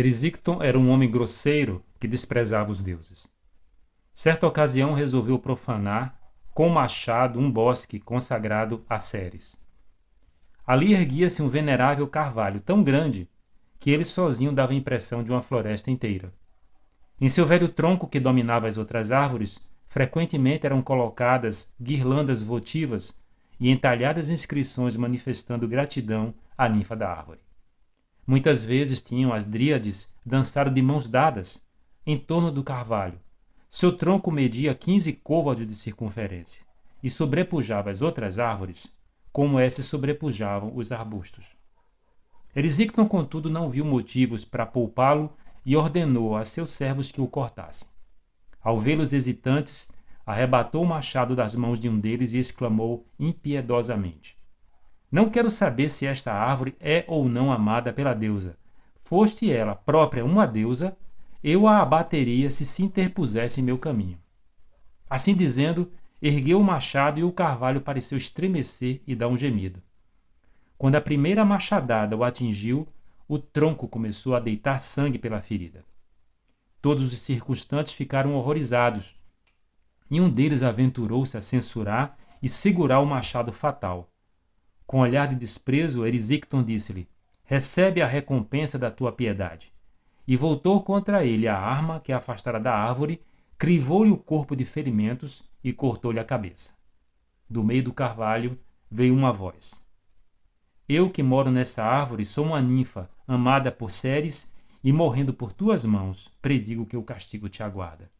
Erisicton era um homem grosseiro que desprezava os deuses. Certa ocasião resolveu profanar com machado um bosque consagrado a Ceres. Ali erguia-se um venerável carvalho tão grande que ele sozinho dava a impressão de uma floresta inteira. Em seu velho tronco que dominava as outras árvores, frequentemente eram colocadas guirlandas votivas e entalhadas inscrições manifestando gratidão à ninfa da árvore. Muitas vezes tinham as dríades dançado de mãos dadas em torno do carvalho. Seu tronco media 15 côvados de circunferência e sobrepujava as outras árvores, como essas sobrepujavam os arbustos. Erisicton, contudo, não viu motivos para poupá-lo e ordenou a seus servos que o cortassem. Ao vê-los hesitantes, arrebatou o machado das mãos de um deles e exclamou impiedosamente: Não quero saber se esta árvore é ou não amada pela deusa. Foste ela própria uma deusa, eu a abateria se interpusesse em meu caminho. Assim dizendo, ergueu o machado e o carvalho pareceu estremecer e dar um gemido. Quando a primeira machadada o atingiu, o tronco começou a deitar sangue pela ferida. Todos os circunstantes ficaram horrorizados, e um deles aventurou-se a censurar e segurar o machado fatal. Com olhar de desprezo, Erisicton disse-lhe: Recebe a recompensa da tua piedade. E voltou contra ele a arma que afastara da árvore, crivou-lhe o corpo de ferimentos e cortou-lhe a cabeça. Do meio do carvalho veio uma voz: Eu que moro nessa árvore sou uma ninfa, amada por Ceres, e morrendo por tuas mãos, predigo que o castigo te aguarda.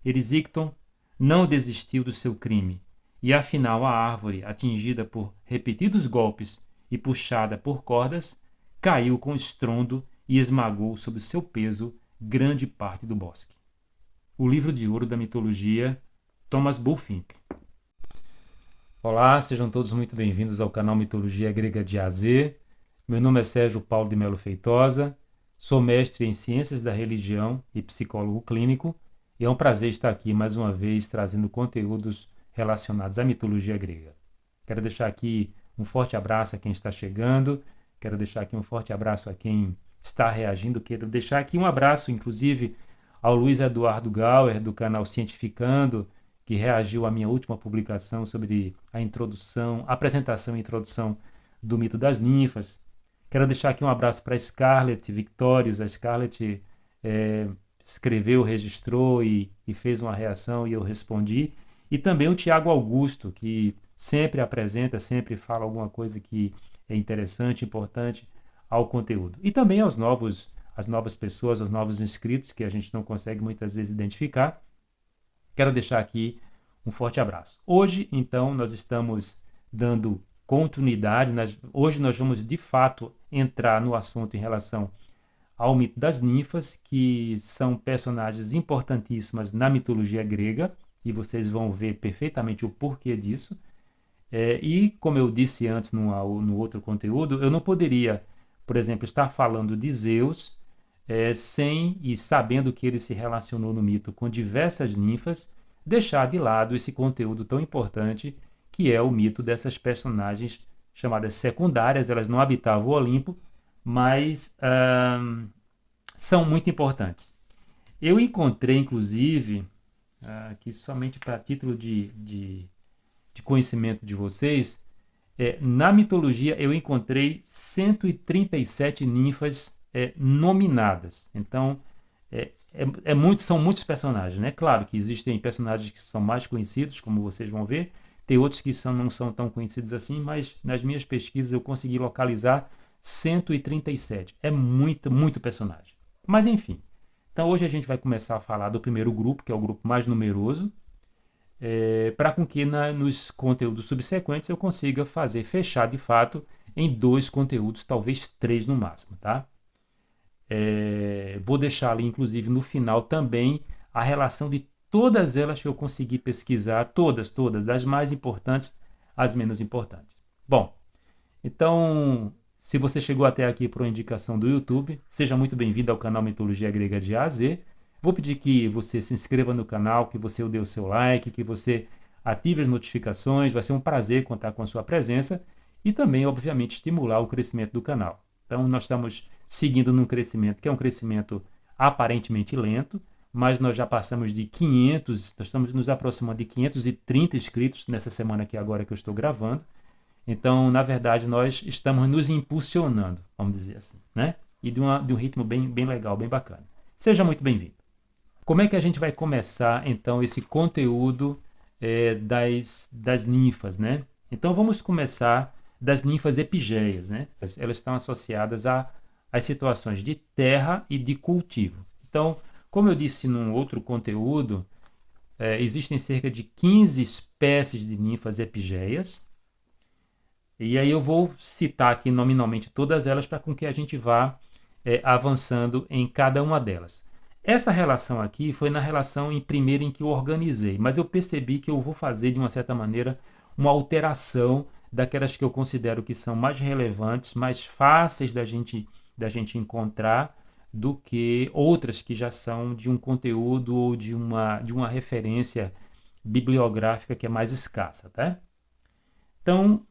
Erisicton não desistiu do seu crime, e afinal a árvore, atingida por repetidos golpes e puxada por cordas, caiu com estrondo e esmagou sob seu peso grande parte do bosque. O livro de ouro da mitologia, Thomas Bulfinch. Olá, sejam todos muito bem-vindos ao canal Mitologia Grega de A a Z. Meu nome é Sérgio Paulo de Melo Feitosa, sou mestre em Ciências da Religião e psicólogo clínico, e é um prazer estar aqui mais uma vez trazendo conteúdos relacionados à mitologia grega. Quero deixar aqui um forte abraço a quem está chegando, quero deixar aqui um forte abraço a quem está reagindo, quero deixar aqui um abraço, inclusive, ao Luiz Eduardo Gauer, do canal Cientificando, que reagiu à minha última publicação sobre a introdução, apresentação e introdução do mito das ninfas. Quero deixar aqui um abraço para a Scarlett Victorious. A Scarlett escreveu, registrou e fez uma reação e eu respondi. E também o Tiago Augusto, que sempre apresenta, sempre fala alguma coisa que é interessante, importante ao conteúdo. E também as novas pessoas, os novos inscritos, que a gente não consegue muitas vezes identificar. Quero deixar aqui um forte abraço. Hoje, então, nós estamos dando continuidade. Hoje nós vamos, de fato, entrar no assunto em relação ao mito das ninfas, que são personagens importantíssimas na mitologia grega, e vocês vão ver perfeitamente o porquê disso. E, como eu disse antes no outro conteúdo, eu não poderia, por exemplo, estar falando de Zeus sem e sabendo que ele se relacionou no mito com diversas ninfas, deixar de lado esse conteúdo tão importante que é o mito dessas personagens chamadas secundárias. Elas não habitavam o Olimpo, mas são muito importantes. Eu encontrei, inclusive, aqui somente para título de conhecimento de vocês, na mitologia eu encontrei 137 ninfas nominadas. Então, são muitos personagens, né? Claro que existem personagens que são mais conhecidos, como vocês vão ver, tem outros que não são tão conhecidos assim, mas nas minhas pesquisas eu consegui localizar 137. É muito personagem. Mas enfim, então hoje a gente vai começar a falar do primeiro grupo, que é o grupo mais numeroso, para com que nos conteúdos subsequentes eu consiga fechar de fato em 2 conteúdos, talvez 3 no máximo, tá? Vou deixar ali, inclusive, no final também a relação de todas elas que eu consegui pesquisar, todas, das mais importantes às menos importantes. Bom, então, se você chegou até aqui por uma indicação do YouTube, seja muito bem-vindo ao canal Mitologia Grega de A a Z. Vou pedir que você se inscreva no canal, que você dê o seu like, que você ative as notificações. Vai ser um prazer contar com a sua presença e também, obviamente, estimular o crescimento do canal. Então, nós estamos seguindo num crescimento que é um crescimento aparentemente lento, mas nós já passamos de 500, nós estamos nos aproximando de 530 inscritos nessa semana aqui agora que eu estou gravando. Então, na verdade, nós estamos nos impulsionando, vamos dizer assim, né? E de um ritmo bem legal, bem bacana. Seja muito bem-vindo. Como é que a gente vai começar, então, esse conteúdo das ninfas, né? Então, vamos começar das ninfas epigeias, né? Elas estão associadas às situações de terra e de cultivo. Então, como eu disse num outro conteúdo, existem cerca de 15 espécies de ninfas epigeias. E aí eu vou citar aqui nominalmente todas elas para com que a gente vá avançando em cada uma delas. Essa relação aqui foi na relação em primeira em que eu organizei, mas eu percebi que eu vou fazer de uma certa maneira uma alteração daquelas que eu considero que são mais relevantes, mais fáceis da gente encontrar, do que outras que já são de um conteúdo ou de uma referência bibliográfica que é mais escassa, tá? Então,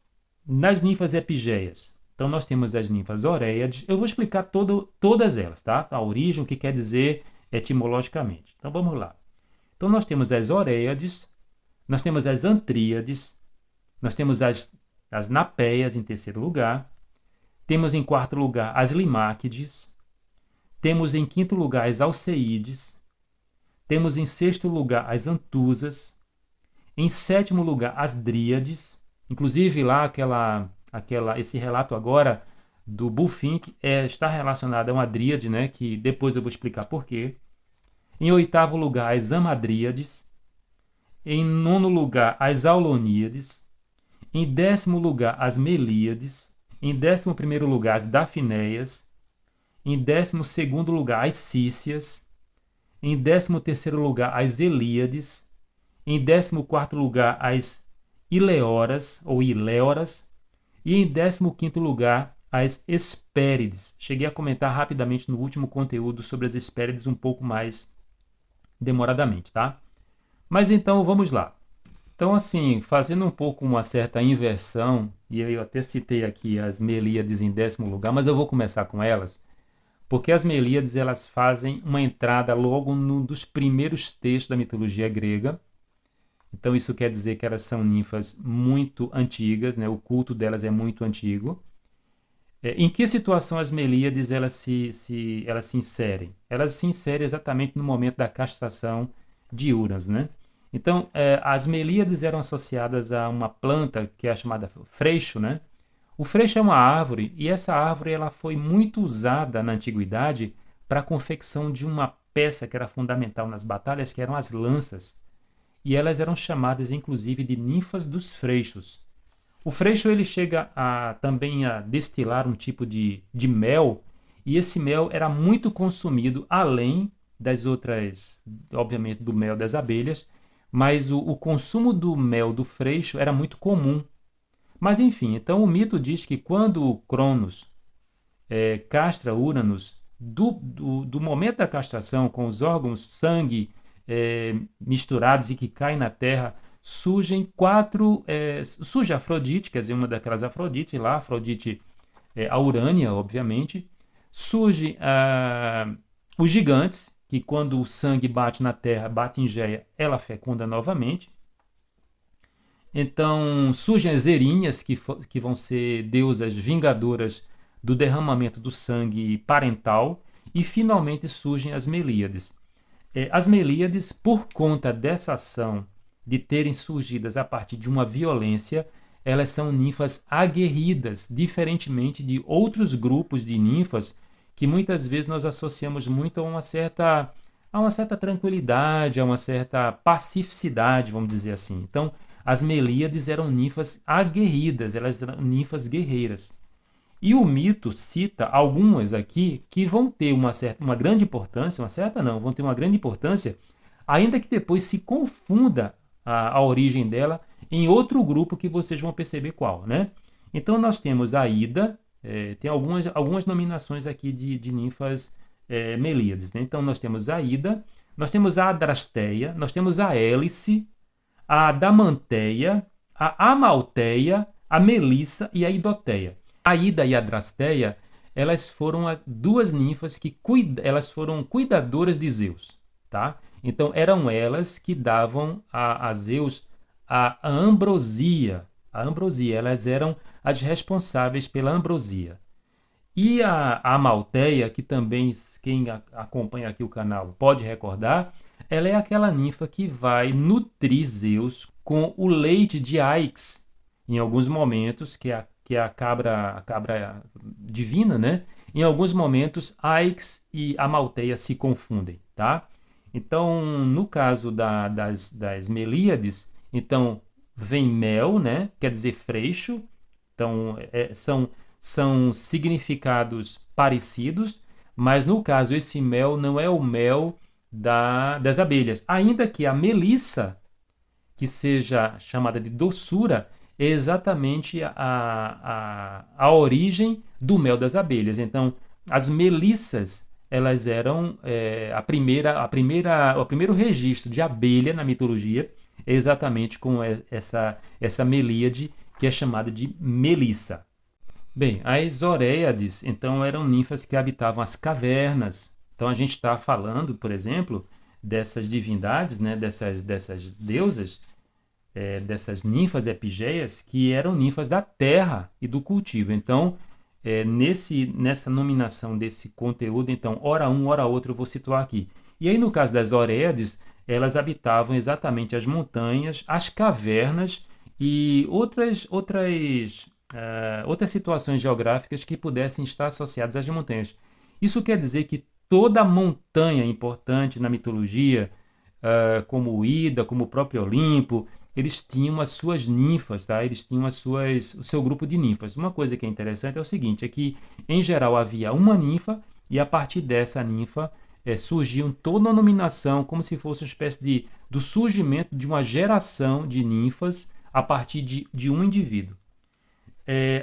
nas ninfas epigeias, então nós temos as ninfas oréiades. Eu vou explicar todas elas, tá? A origem, o que quer dizer etimologicamente. Então vamos lá. Então nós temos as oréiades, nós temos as antríades, nós temos as napéias em terceiro lugar, temos em quarto lugar as limáquides, temos em quinto lugar as alceídes, temos em sexto lugar as antusas, em sétimo lugar as dríades. Inclusive lá esse relato agora do Bullfink está relacionado a uma dríade, né, que depois eu vou explicar por quê. Em oitavo lugar as amadríades. Em nono lugar as auloníades. Em décimo lugar as melíades. Em 11º lugar as dafinéias. Em 12º lugar as cícias. Em 13º lugar as elíades. Em 14º lugar as ileoras ou iléoras, e em 15º lugar as hespérides. Cheguei a comentar rapidamente no último conteúdo sobre as hespérides um pouco mais demoradamente, tá? Mas então vamos lá. Então assim, fazendo um pouco uma certa inversão, e eu até citei aqui as melíades em 10º lugar, mas eu vou começar com elas, porque as melíades elas fazem uma entrada logo num dos primeiros textos da mitologia grega. Então isso quer dizer que elas são ninfas muito antigas, né? O culto delas é muito antigo. Em que situação as melíades elas se inserem? Elas se inserem exatamente no momento da castração de Uranus, né? Então as melíades eram associadas a uma planta que é chamada freixo, né? O freixo é uma árvore e essa árvore ela foi muito usada na antiguidade para a confecção de uma peça que era fundamental nas batalhas, que eram as lanças. E elas eram chamadas inclusive de ninfas dos freixos. O freixo ele chega também a destilar um tipo de mel, e esse mel era muito consumido, além das outras, obviamente do mel das abelhas, mas o consumo do mel do freixo era muito comum. Mas enfim, então o mito diz que quando Cronos castra Uranus, do momento da castração, com os órgãos sangue misturados e que caem na terra, surge Afrodite, quer dizer, uma daquelas Afrodite lá, Afrodite a Urânia, obviamente. Surge os gigantes, que quando o sangue bate na terra, bate em Géia, ela fecunda novamente. Então surgem as Erinhas, que vão ser deusas vingadoras do derramamento do sangue parental. E finalmente surgem as Melíades. As Melíades, por conta dessa ação de terem surgidas a partir de uma violência, elas são ninfas aguerridas, diferentemente de outros grupos de ninfas que muitas vezes nós associamos muito a uma certa tranquilidade, a uma certa pacificidade, vamos dizer assim. Então, as Melíades eram ninfas aguerridas, elas eram ninfas guerreiras. E o mito cita algumas aqui que vão ter uma grande importância, vão ter uma grande importância, ainda que depois se confunda a origem dela em outro grupo que vocês vão perceber qual, né? Então nós temos a Ida, tem algumas nominações aqui de ninfas Melíades, né? Então nós temos a Ida, nós temos a Adrasteia, nós temos a Hélice, a Adamanteia, a Amalteia, a Melissa e a Idoteia. A Ida e a Adrasteia, elas foram duas ninfas que elas foram cuidadoras de Zeus, tá? Então eram elas que davam a Zeus a ambrosia, a ambrosia. Elas eram as responsáveis pela ambrosia. E a Amalteia, que também quem acompanha aqui o canal pode recordar, ela é aquela ninfa que vai nutrir Zeus com o leite de Aix, em alguns momentos, que é a cabra divina, né? Em alguns momentos, Aix e Amalteia se confundem, tá? Então, no caso das Melíades, então vem mel, né? Quer dizer freixo. Então, são significados parecidos, mas no caso, esse mel não é o mel das abelhas. Ainda que a melissa, que seja chamada de doçura, é exatamente a origem do mel das abelhas. Então, as melissas, elas eram o primeiro registro de abelha na mitologia, é exatamente com essa melíade, que é chamada de melissa. Bem, as Oréiades, então, eram ninfas que habitavam as cavernas. Então, a gente está falando, por exemplo, dessas divindades, né, dessas deusas, dessas ninfas epigeias, que eram ninfas da terra e do cultivo. Então, nessa nominação desse conteúdo, então, ora um, ora outro, eu vou situar aqui. E aí, no caso das Oréiades, elas habitavam exatamente as montanhas, as cavernas e outras situações geográficas que pudessem estar associadas às montanhas. Isso quer dizer que toda montanha importante na mitologia, como o Ida, como o próprio Olimpo, eles tinham as suas ninfas, tá? Eles tinham o seu grupo de ninfas. Uma coisa que é interessante é o seguinte, é que, em geral, havia uma ninfa e, a partir dessa ninfa, surgiam toda uma nominação, como se fosse uma espécie do surgimento de uma geração de ninfas a partir de um indivíduo.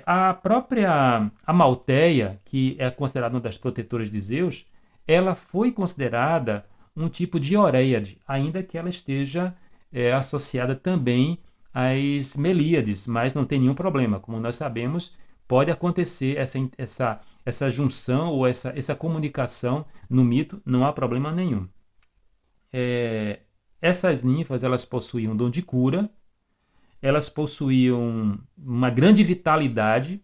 A própria Amalteia, que é considerada uma das protetoras de Zeus, ela foi considerada um tipo de Oréiade, ainda que ela esteja associada também às Melíades, mas não tem nenhum problema. Como nós sabemos, pode acontecer essa junção ou essa comunicação no mito, não há problema nenhum. Essas ninfas, elas possuíam dom de cura, elas possuíam uma grande vitalidade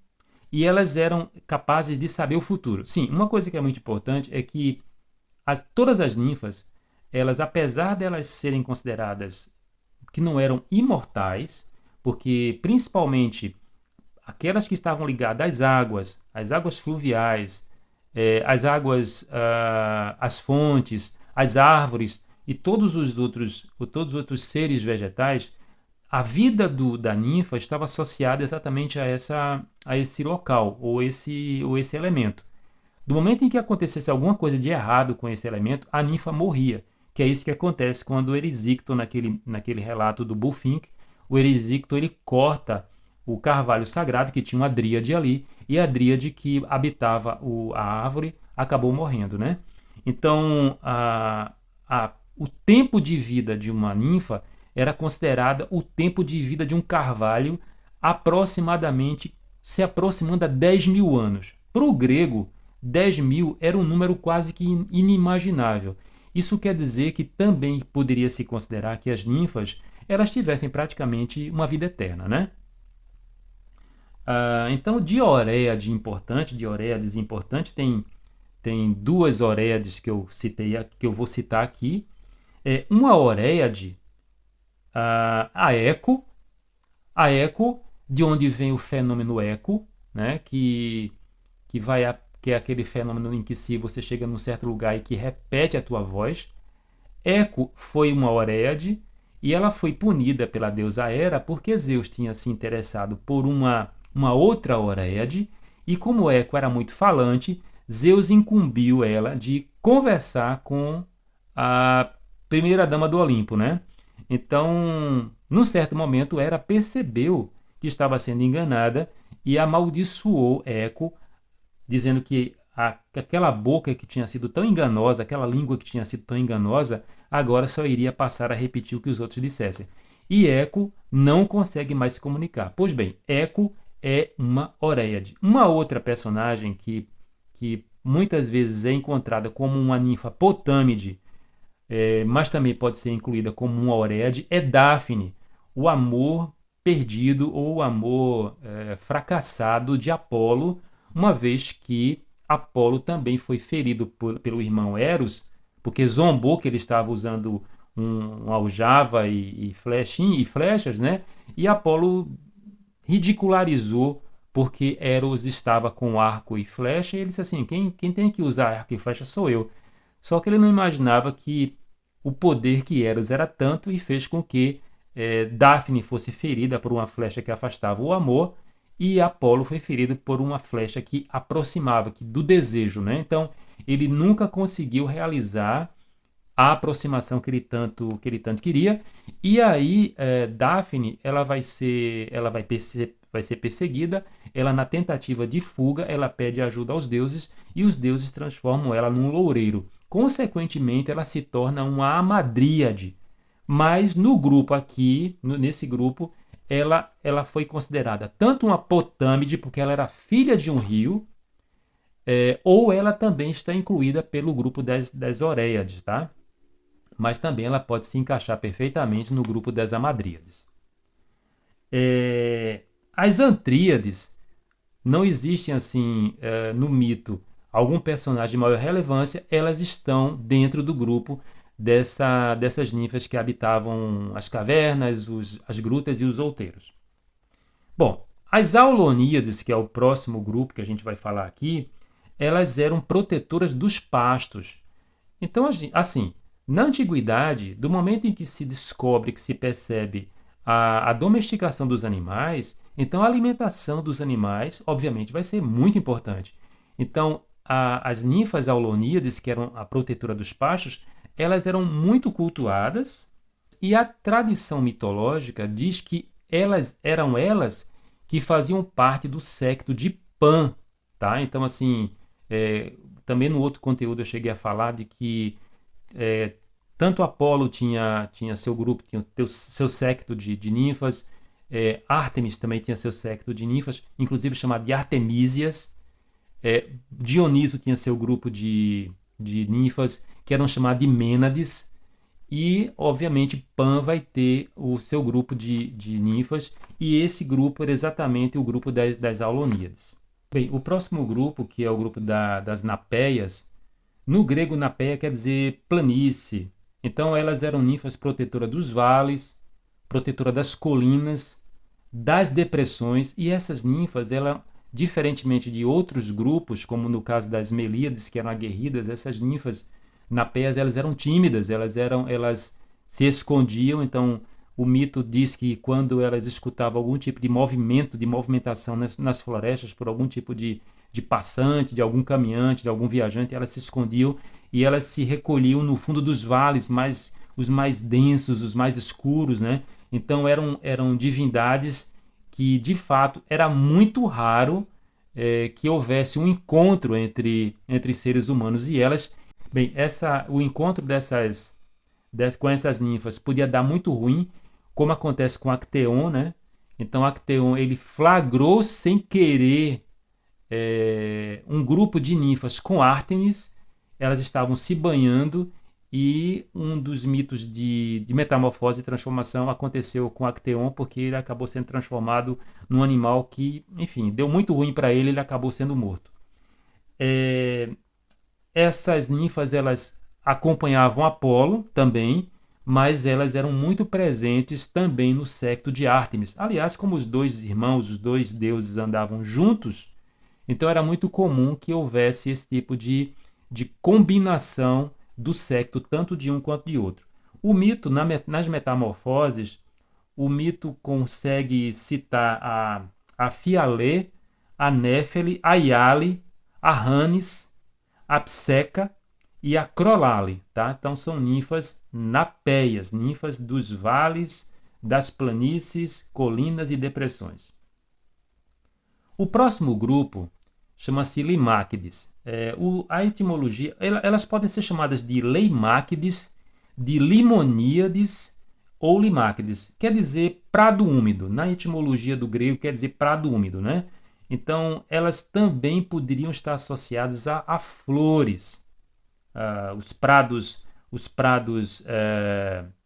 e elas eram capazes de saber o futuro. Sim, uma coisa que é muito importante é que todas as ninfas, elas, apesar de elas serem consideradas que não eram imortais, porque principalmente aquelas que estavam ligadas às águas fluviais, às fontes, às árvores e todos os outros seres vegetais, a vida da ninfa estava associada exatamente a esse local ou esse elemento. Do momento em que acontecesse alguma coisa de errado com esse elemento, a ninfa morria, que é isso que acontece quando o Erisicto, naquele relato do Bulfinch, o Erisicto ele corta o carvalho sagrado, que tinha uma dríade ali, e a dríade que habitava a árvore acabou morrendo, né? Então, o tempo de vida de uma ninfa era considerada o tempo de vida de um carvalho, aproximadamente se aproximando a 10 mil anos. Para o grego, 10 mil era um número quase que inimaginável. Isso quer dizer que também poderia se considerar que as ninfas elas tivessem praticamente uma vida eterna, né? Então, de Oréiades importante, tem duas Oréiades que eu citei, que eu vou citar aqui. Uma Oréiade, a Eco, de onde vem o fenômeno eco, né? que é aquele fenômeno em que se você chega num certo lugar e que repete a tua voz. Eco foi uma Oréiade e ela foi punida pela deusa Hera porque Zeus tinha se interessado por uma outra Oréiade e como Eco era muito falante, Zeus incumbiu ela de conversar com a primeira dama do Olimpo, né? Então, num certo momento, Hera percebeu que estava sendo enganada e amaldiçoou Eco, dizendo que aquela boca que tinha sido tão enganosa, aquela língua que tinha sido tão enganosa, agora só iria passar a repetir o que os outros dissessem. E Eco não consegue mais se comunicar. Pois bem, Eco é uma Oréiade. Uma outra personagem que que muitas vezes é encontrada como uma ninfa potâmide, mas também pode ser incluída como uma Oréade, é Dáfne, o amor perdido ou o amor fracassado de Apolo, uma vez que Apolo também foi ferido pelo irmão Eros, porque zombou que ele estava usando um aljava e flechas, né? E Apolo ridicularizou porque Eros estava com arco e flecha, e ele disse assim: quem tem que usar arco e flecha sou eu. Só que ele não imaginava que o poder que Eros era tanto e fez com que Dáfne fosse ferida por uma flecha que afastava o amor e Apolo foi ferido por uma flecha que aproximava, do desejo, né? Então, ele nunca conseguiu realizar a aproximação que ele tanto queria. E aí, Daphne, vai ser perseguida. Ela, na tentativa de fuga, ela pede ajuda aos deuses e os deuses transformam ela num loureiro. Consequentemente, ela se torna uma amadríade. Mas no grupo aqui, nesse grupo, ela foi considerada tanto uma potâmide, porque ela era filha de um rio, ou ela também está incluída pelo grupo das Oréiades, tá? Mas também ela pode se encaixar perfeitamente no grupo das Amadríades. As Antríades não existem assim no mito algum personagem de maior relevância, elas estão dentro do grupo dessas ninfas que habitavam as cavernas, as grutas e os outeiros. Bom, as Auloníades, que é o próximo grupo que a gente vai falar aqui, elas eram protetoras dos pastos. Então, assim, na antiguidade, do momento em que se descobre, que se percebe a domesticação dos animais, então a alimentação dos animais, obviamente, vai ser muito importante. Então, as ninfas auloníades, que eram a protetora dos pastos, elas eram muito cultuadas e a tradição mitológica diz que elas que faziam parte do séquito de Pan, tá? Então, assim, também no outro conteúdo eu cheguei a falar de que tanto Apolo tinha seu grupo, tinha seu séquito de ninfas, Ártemis também tinha seu séquito de ninfas, inclusive chamado de Artemísias. Dioniso tinha seu grupo de ninfas, que eram chamadas de Mênades, e, obviamente, Pan vai ter o seu grupo de ninfas, e esse grupo era exatamente o grupo das Auloníades. Bem, o próximo grupo, que é o grupo das Napéias, no grego, Napeia quer dizer planície. Então, elas eram ninfas protetoras dos vales, protetora das colinas, das depressões, e essas ninfas, diferentemente de outros grupos, como no caso das Melíades, que eram aguerridas, essas ninfas napeias, elas eram tímidas, elas se escondiam. Então, o mito diz que quando elas escutavam algum tipo de movimento, de movimentação nas florestas, por algum tipo de passante, de algum caminhante, de algum viajante, elas se escondiam e elas se recolhiam no fundo dos vales, os mais densos, os mais escuros, né? Então eram divindades que, de fato, era muito raro que houvesse um encontro entre seres humanos e elas. Bem, o encontro com essas ninfas podia dar muito ruim, como acontece com Acteon, né? Então Acteon, ele flagrou sem querer um grupo de ninfas com Ártemis, elas estavam se banhando e um dos mitos de metamorfose e transformação aconteceu com Acteon, porque ele acabou sendo transformado num animal que, enfim, deu muito ruim para ele acabou sendo morto. Essas ninfas, elas acompanhavam Apolo também, mas elas eram muito presentes também no séquito de Ártemis. Aliás, como os dois irmãos, os dois deuses andavam juntos, então era muito comum que houvesse esse tipo de combinação do séquito, tanto de um quanto de outro. O mito, nas metamorfoses, o mito consegue citar a Fialê, a Néfele, a Iale, a Ranes, a Pseca e a Crolale. Tá? Então são ninfas napéias, ninfas dos vales, das planícies, colinas e depressões. O próximo grupo chama-se Limáquides. A etimologia, elas podem ser chamadas de Leimáquides, de Limoníades ou Limáquides. Quer dizer prado úmido. Na etimologia do grego quer dizer prado úmido, né? Então, elas também poderiam estar associadas a flores, os prados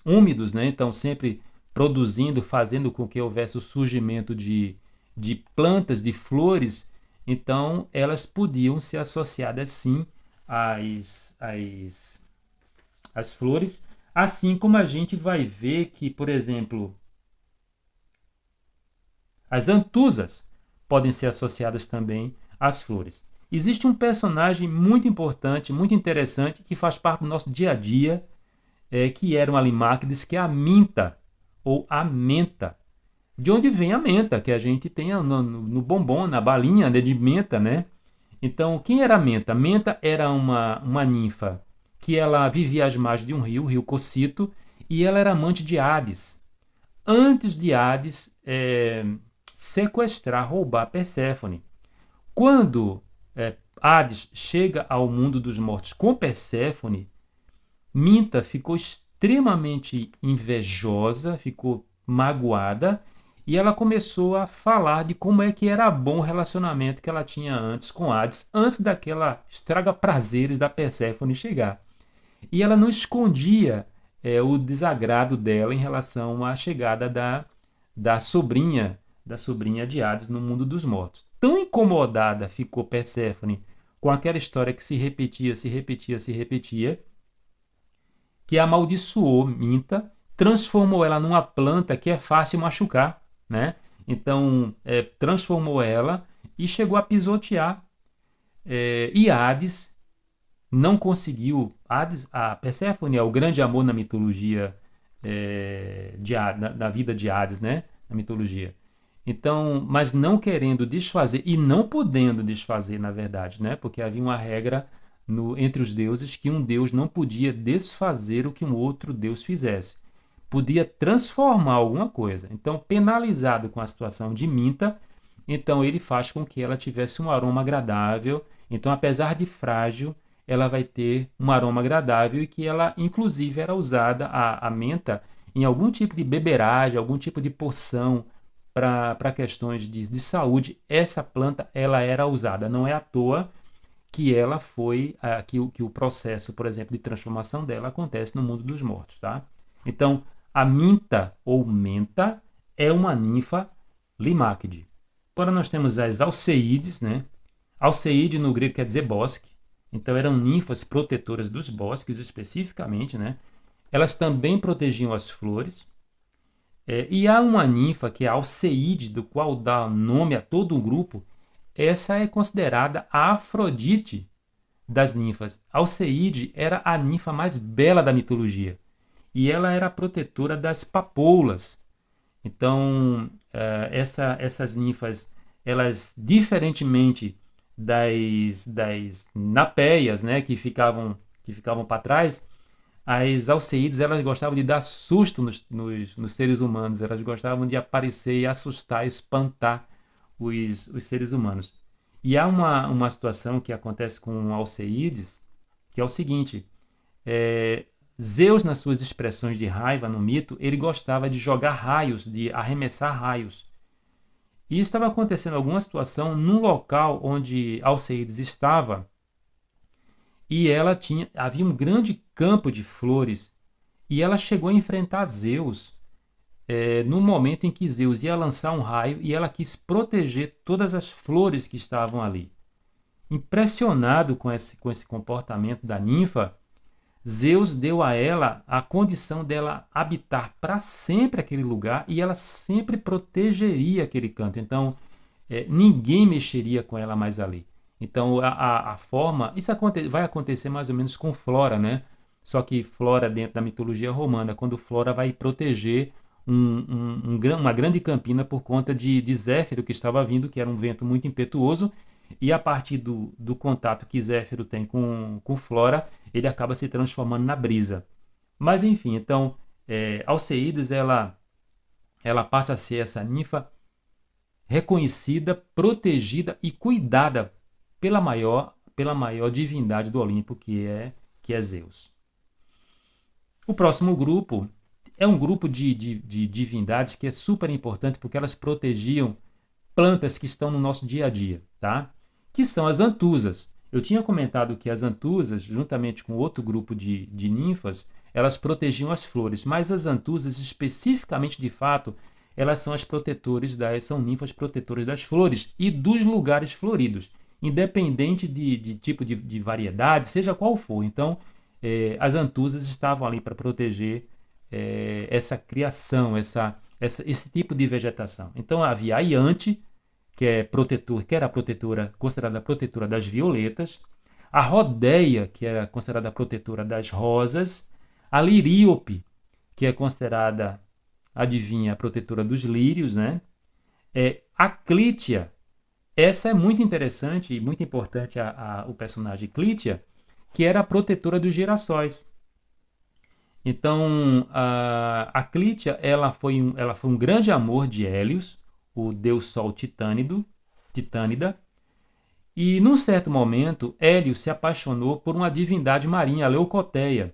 úmidos, né? Então, sempre produzindo, fazendo com que houvesse o surgimento de plantas, de flores. Então, elas podiam ser associadas, sim, às flores, assim como a gente vai ver que, por exemplo, as antusas podem ser associadas também às flores. Existe um personagem muito importante, muito interessante, que faz parte do nosso dia a dia, que era uma Limáquides, que é a minta, ou a menta. De onde vem a menta, que a gente tem no bombom, na balinha, né, de menta, né? Então, quem era a menta? Menta era uma ninfa que ela vivia às margens de um rio, o rio Cocito, e ela era amante de Hades. Antes de Hades sequestrar, roubar Perséfone. Quando Hades chega ao mundo dos mortos com Perséfone, Minta ficou extremamente invejosa, ficou magoada, e ela começou a falar de como é que era bom o relacionamento que ela tinha antes com Hades, antes daquela estraga-prazeres da Perséfone chegar. E ela não escondia o desagrado dela em relação à chegada da sobrinha, da sobrinha de Hades no mundo dos mortos. Tão incomodada ficou Perséfone com aquela história que se repetia, se repetia, se repetia, que amaldiçoou Minta, transformou ela numa planta que é fácil machucar, né? Então, transformou ela e chegou a pisotear. E Hades não conseguiu. Hades, a Perséfone é o grande amor na mitologia, na vida de Hades, né? Na mitologia. Então, mas não querendo desfazer e não podendo desfazer, na verdade, né? Porque havia uma regra entre os deuses que um deus não podia desfazer o que um outro deus fizesse. Podia transformar alguma coisa. Então, penalizado com a situação de Minta, então ele faz com que ela tivesse um aroma agradável. Então, apesar de frágil, ela vai ter um aroma agradável e que ela, inclusive, era usada, a menta, em algum tipo de beberagem, algum tipo de poção para questões de saúde. Essa planta ela era usada. Não é à toa que ela foi, que o processo, por exemplo, de transformação dela acontece no mundo dos mortos. Tá? Então, a minta ou menta é uma ninfa limáquide. Agora nós temos as alceídes, né? Alceíde no grego quer dizer bosque. Então eram ninfas protetoras dos bosques especificamente, né? Elas também protegiam as flores. E há uma ninfa que é a Alceide, do qual dá nome a todo o grupo. Essa é considerada a Afrodite das ninfas. Alceide era a ninfa mais bela da mitologia. E ela era a protetora das papoulas. Então, essas ninfas, elas, diferentemente das napéias, né, que ficavam para trás, as alceídes, elas gostavam de dar susto nos seres humanos, elas gostavam de aparecer e assustar, espantar os seres humanos. E há uma situação que acontece com alceídes, que é o seguinte: é, Zeus, nas suas expressões de raiva no mito, ele gostava de jogar raios, de arremessar raios. E estava acontecendo alguma situação num local onde Alceídes estava, e havia um grande campo de flores, e ela chegou a enfrentar Zeus no momento em que Zeus ia lançar um raio e ela quis proteger todas as flores que estavam ali. Impressionado com esse comportamento da ninfa, Zeus deu a ela a condição dela habitar para sempre aquele lugar e ela sempre protegeria aquele canto. Então, ninguém mexeria com ela mais ali. Então, a forma. Isso vai acontecer mais ou menos com Flora, né? Só que Flora, dentro da mitologia romana, quando Flora vai proteger uma grande campina por conta de Zéfiro que estava vindo, que era um vento muito impetuoso, e a partir do contato que Zéfiro tem com Flora, ele acaba se transformando na brisa. Mas enfim, então, Alceídes, ela passa a ser essa ninfa reconhecida, protegida e cuidada pela maior divindade do Olimpo, que é Zeus. O próximo grupo é um grupo de divindades que é super importante porque elas protegiam plantas que estão no nosso dia a dia, tá? Que são as antusas. Eu tinha comentado que as antusas, juntamente com outro grupo de ninfas, elas protegiam as flores, mas as antusas, especificamente de fato, elas são as são ninfas protetoras das flores e dos lugares floridos, independente de tipo de variedade, seja qual for. Então, as antusas estavam ali para proteger essa criação, esse tipo de vegetação. Então havia a Iante, que era protetora, considerada protetora das violetas, a Rodeia, que era considerada protetora das rosas, a Liríope, que é considerada, adivinha, a protetora dos lírios, né? A Clítia, essa é muito interessante e muito importante o personagem Clítia, que era a protetora dos girassóis. Então, a Clítia, ela foi um grande amor de Hélios, o deus Sol Titânida, e num certo momento, Hélio se apaixonou por uma divindade marinha, a Leucoteia,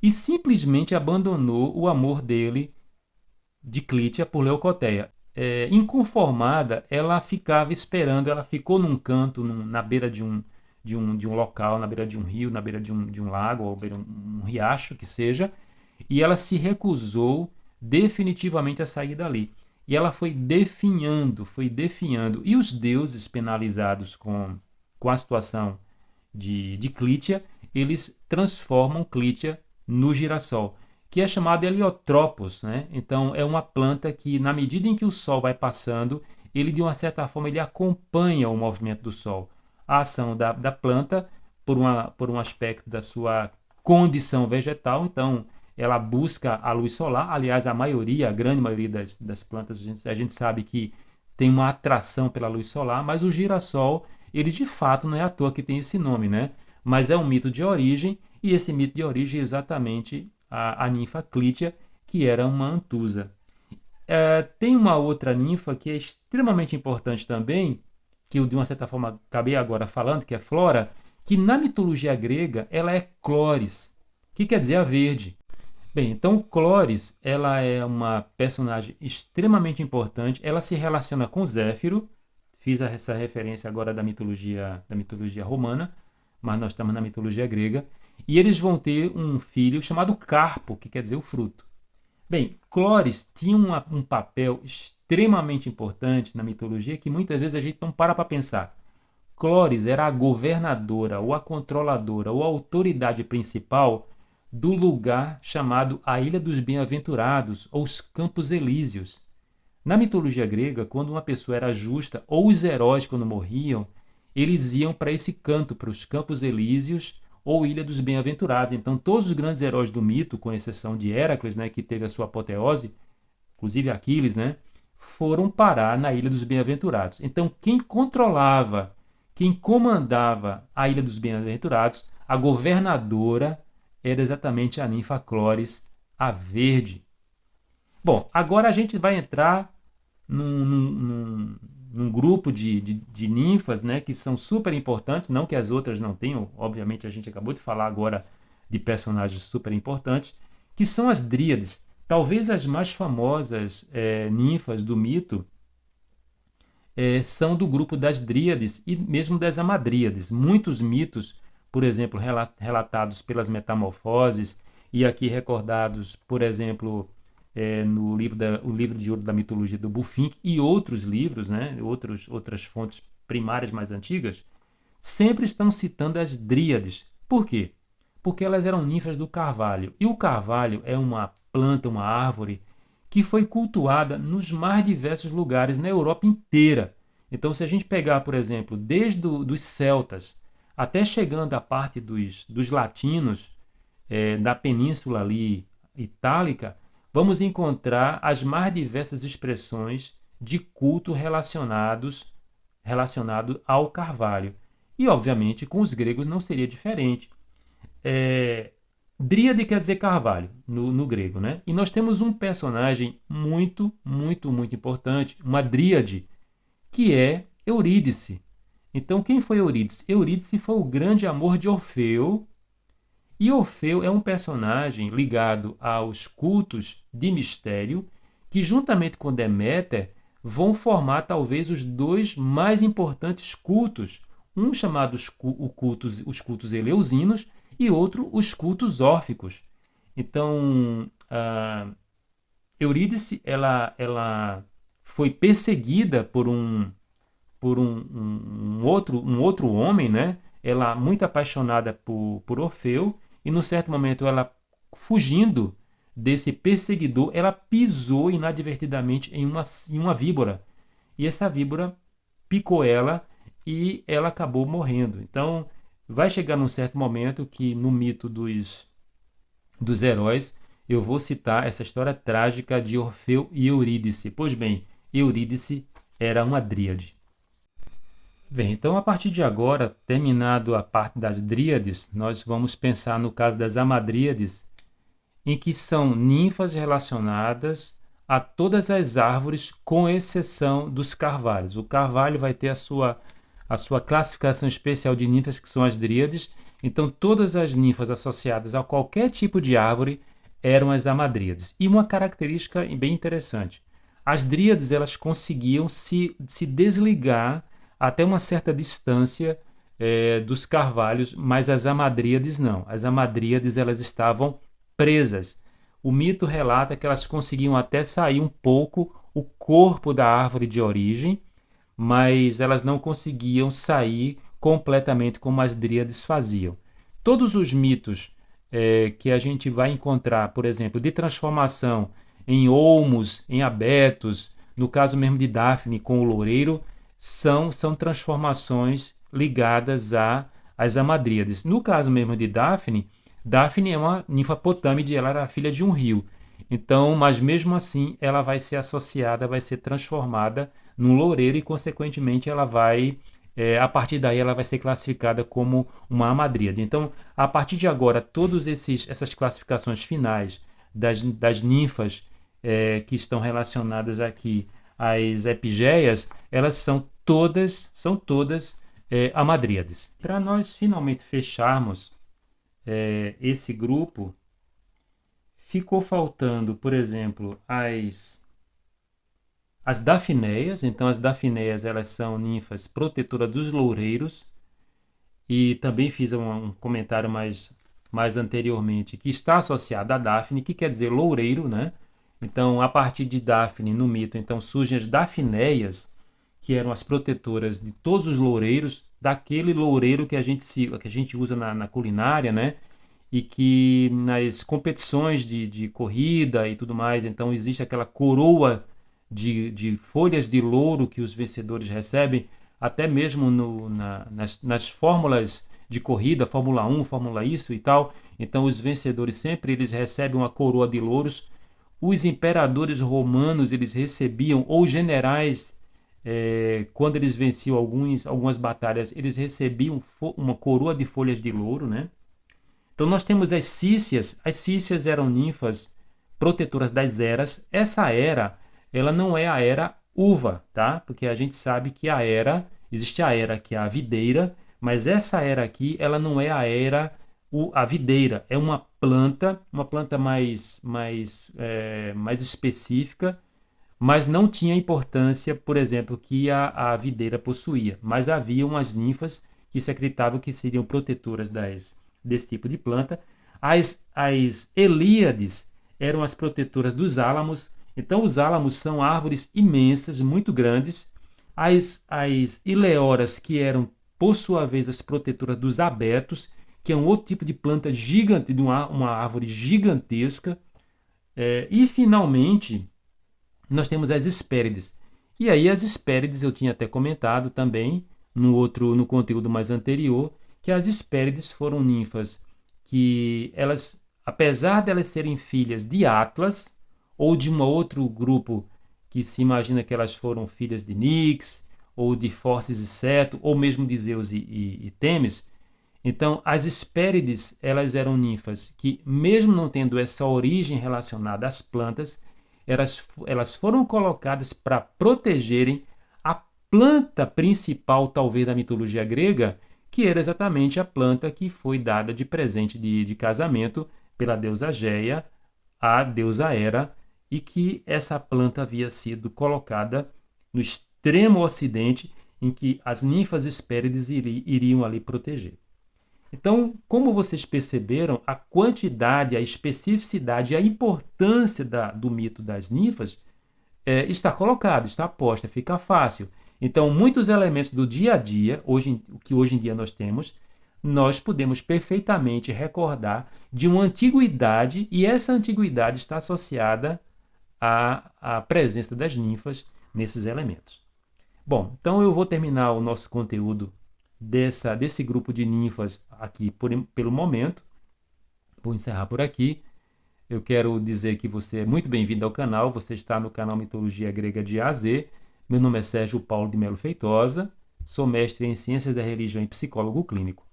e simplesmente abandonou o amor dele de Clítia por Leucoteia. Inconformada, ela ficava esperando, ela ficou num canto, na beira de um local, na beira de um rio, na beira de um lago, ou beira um riacho, que seja, e ela se recusou definitivamente a sair dali. E ela foi definhando, foi definhando. E os deuses penalizados com a situação de Clítia, eles transformam Clítia no girassol, que é chamado heliotropos, né? Então é uma planta que, na medida em que o Sol vai passando, ele de uma certa forma ele acompanha o movimento do Sol. A ação da planta por um aspecto da sua condição vegetal, então ela busca a luz solar. Aliás, a grande maioria das plantas, a gente sabe que tem uma atração pela luz solar, mas o girassol, ele de fato não é à toa que tem esse nome, né? Mas é um mito de origem, e esse mito de origem é exatamente a ninfa Clítia, que era uma antusa. Tem uma outra ninfa que é extremamente importante também, que eu de uma certa forma acabei agora falando, que é Flora, que na mitologia grega ela é Clóris, que quer dizer a verde. Bem, então Clóris, ela é uma personagem extremamente importante, ela se relaciona com Zéfiro, fiz essa referência agora da mitologia romana, mas nós estamos na mitologia grega, e eles vão ter um filho chamado Carpo, que quer dizer o fruto. Bem, Clóris tinha um papel extremamente importante na mitologia que muitas vezes a gente não para pensar. Clóris era a governadora, ou a controladora, ou a autoridade principal do lugar chamado a Ilha dos Bem-Aventurados, ou os Campos Elíseos. Na mitologia grega, quando uma pessoa era justa, ou os heróis, quando morriam, eles iam para esse canto, para os Campos Elíseos, ou Ilha dos Bem-Aventurados. Então, todos os grandes heróis do mito, com exceção de Héracles, né, que teve a sua apoteose, inclusive Aquiles, né, foram parar na Ilha dos Bem-Aventurados. Então, quem controlava, quem comandava a Ilha dos Bem-Aventurados, a governadora, era exatamente a ninfa Clóris, a verde. Bom, agora a gente vai entrar num grupo de ninfas, né, que são super importantes, não que as outras não tenham, obviamente a gente acabou de falar agora de personagens super importantes, que são as dríades. Talvez as mais famosas ninfas do mito são do grupo das dríades e mesmo das amadríades. Muitos mitos, por exemplo, relatados pelas metamorfoses, e aqui recordados, por exemplo, no o livro de ouro da mitologia do Buffink e outros livros, né, outras fontes primárias mais antigas, sempre estão citando as dríades. Por quê? Porque elas eram ninfas do carvalho. E o carvalho é uma planta, uma árvore, que foi cultuada nos mais diversos lugares na Europa inteira. Então, se a gente pegar, por exemplo, desde dos celtas até chegando à parte dos latinos, da península ali itálica, vamos encontrar as mais diversas expressões de culto relacionado ao carvalho. E, obviamente, com os gregos não seria diferente. Dríade quer dizer carvalho, no grego, né? E nós temos um personagem muito, muito, muito importante, uma dríade, que é Eurídice. Então, quem foi Eurídice? Eurídice foi o grande amor de Orfeu, e Orfeu é um personagem ligado aos cultos de mistério, que juntamente com Deméter vão formar talvez os dois mais importantes cultos, um chamado os cultos eleusinos e outro os cultos órficos. Então, Eurídice ela foi perseguida por um outro homem, né? Ela muito apaixonada por Orfeu e num certo momento ela fugindo desse perseguidor, ela pisou inadvertidamente em uma víbora e essa víbora picou ela e ela acabou morrendo. Então vai chegar num certo momento que no mito dos heróis eu vou citar essa história trágica de Orfeu e Eurídice. Pois bem, Eurídice era uma dríade. Bem, então a partir de agora, terminado a parte das dríades, nós vamos pensar no caso das amadríades, em que são ninfas relacionadas a todas as árvores, com exceção dos carvalhos. O carvalho vai ter a sua classificação especial de ninfas, que são as dríades. Então, todas as ninfas associadas a qualquer tipo de árvore eram as amadríades. E uma característica bem interessante: as dríades elas conseguiam se desligar até uma certa distância dos carvalhos, mas as amadríades não. As amadríades elas estavam presas. O mito relata que elas conseguiam até sair um pouco o corpo da árvore de origem, mas elas não conseguiam sair completamente como as dríades faziam. Todos os mitos que a gente vai encontrar, por exemplo, de transformação em olmos, em abetos, no caso mesmo de Daphne com o loureiro, são transformações ligadas às amadríades. No caso mesmo de Daphne, Daphne é uma ninfa potâmide, ela era filha de um rio. Então, mas mesmo assim, ela vai ser associada, vai ser transformada num loureiro e, consequentemente, a partir daí, ela vai ser classificada como uma amadríade. Então, a partir de agora, todas essas classificações finais das ninfas que estão relacionadas aqui às epigeias, elas são todas amadríades. Para nós finalmente fecharmos esse grupo, ficou faltando, por exemplo, as dafneias. Então, as dafneias elas são ninfas protetoras dos loureiros. E também fiz um comentário mais anteriormente que está associada a Daphne, que quer dizer loureiro, né? Então, a partir de Daphne, no mito, então surgem as dafneias, que eram as protetoras de todos os loureiros, daquele loureiro que a gente usa na culinária, né? E que nas competições de corrida e tudo mais, então existe aquela coroa de folhas de louro que os vencedores recebem, até mesmo nas fórmulas de corrida, Fórmula 1, Fórmula isso e tal. Então os vencedores sempre eles recebem uma coroa de louros. Os imperadores romanos eles recebiam, ou generais, quando eles venciam algumas batalhas, eles recebiam uma coroa de folhas de louro, né? Então nós temos as cícias. As cícias eram ninfas protetoras das eras. Essa era, ela não é a era uva, tá? Porque a gente sabe que existe a era que é a videira, mas essa era aqui, ela não é a era a videira. É uma planta mais específica, mas não tinha a importância, por exemplo, que a videira possuía. Mas havia umas ninfas que se acreditavam que seriam protetoras desse tipo de planta. As Helíades eram as protetoras dos álamos. Então, os álamos são árvores imensas, muito grandes. As Ileoras, que eram, por sua vez, as protetoras dos abetos, que é um outro tipo de planta gigante, de uma árvore gigantesca. E, finalmente, nós temos as Hespérides. E aí, as Hespérides, eu tinha até comentado também, no conteúdo mais anterior, que as Hespérides foram ninfas que elas, apesar de elas serem filhas de Atlas, ou de um outro grupo que se imagina que elas foram filhas de Nix, ou de Forces e Seto, ou mesmo de Zeus e Temis. Então, as Hespérides, elas eram ninfas que, mesmo não tendo essa origem relacionada às plantas, elas foram colocadas para protegerem a planta principal, talvez, da mitologia grega, que era exatamente a planta que foi dada de presente de casamento pela deusa Géia à deusa Hera, e que essa planta havia sido colocada no extremo ocidente, em que as ninfas Hespérides iriam ali proteger. Então, como vocês perceberam, a quantidade, a especificidade e a importância do mito das ninfas está colocado, está posta, fica fácil. Então, muitos elementos do dia a dia, que hoje em dia nós temos, nós podemos perfeitamente recordar de uma antiguidade, e essa antiguidade está associada à presença das ninfas nesses elementos. Bom, então eu vou terminar o nosso conteúdo desse grupo de ninfas aqui pelo momento. Vou encerrar por aqui. Eu quero dizer que você é muito bem-vindo ao canal. Você está no canal Mitologia Grega de A a Z. Meu nome é Sérgio Paulo de Melo Feitosa. Sou mestre em Ciências da Religião e psicólogo clínico.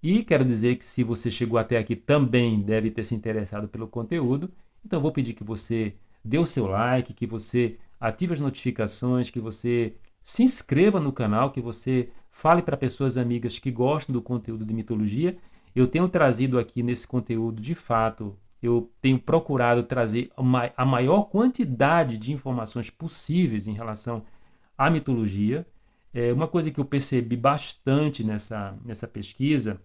E quero dizer que se você chegou até aqui também deve ter se interessado pelo conteúdo. Então vou pedir que você dê o seu like, que você ative as notificações, que você se inscreva no canal, que você fale para pessoas amigas que gostam do conteúdo de mitologia. Eu tenho trazido aqui nesse conteúdo, de fato, eu tenho procurado trazer a maior quantidade de informações possíveis em relação à mitologia. Uma coisa que eu percebi bastante nessa pesquisa,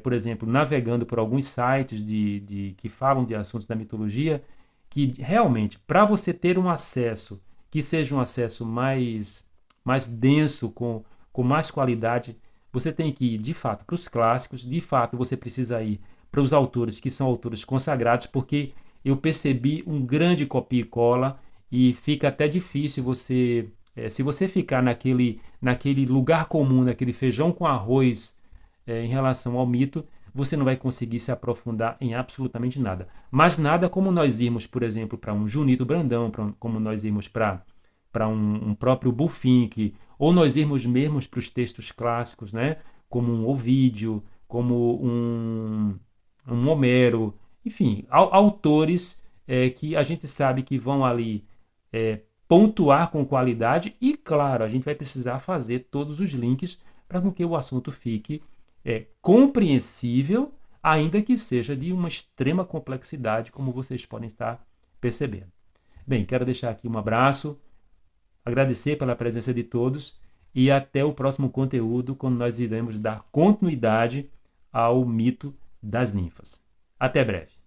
por exemplo, navegando por alguns sites que falam de assuntos da mitologia, que realmente, para você ter um acesso que seja um acesso mais denso, com mais qualidade, você tem que ir, de fato, para os clássicos, de fato, você precisa ir para os autores que são autores consagrados, porque eu percebi um grande copia e cola e fica até difícil você, se você ficar naquele lugar comum, naquele feijão com arroz em relação ao mito, você não vai conseguir se aprofundar em absolutamente nada. Mas nada como nós irmos, por exemplo, para um Junito Brandão, como nós irmos para um próprio Bullfink, ou nós irmos mesmo para os textos clássicos, né? Como um Ovídio, como um Homero, enfim, autores que a gente sabe que vão ali pontuar com qualidade e, claro, a gente vai precisar fazer todos os links para que o assunto fique compreensível, ainda que seja de uma extrema complexidade, como vocês podem estar percebendo. Bem, quero deixar aqui um abraço, agradecer pela presença de todos e até o próximo conteúdo, quando nós iremos dar continuidade ao mito das ninfas. Até breve.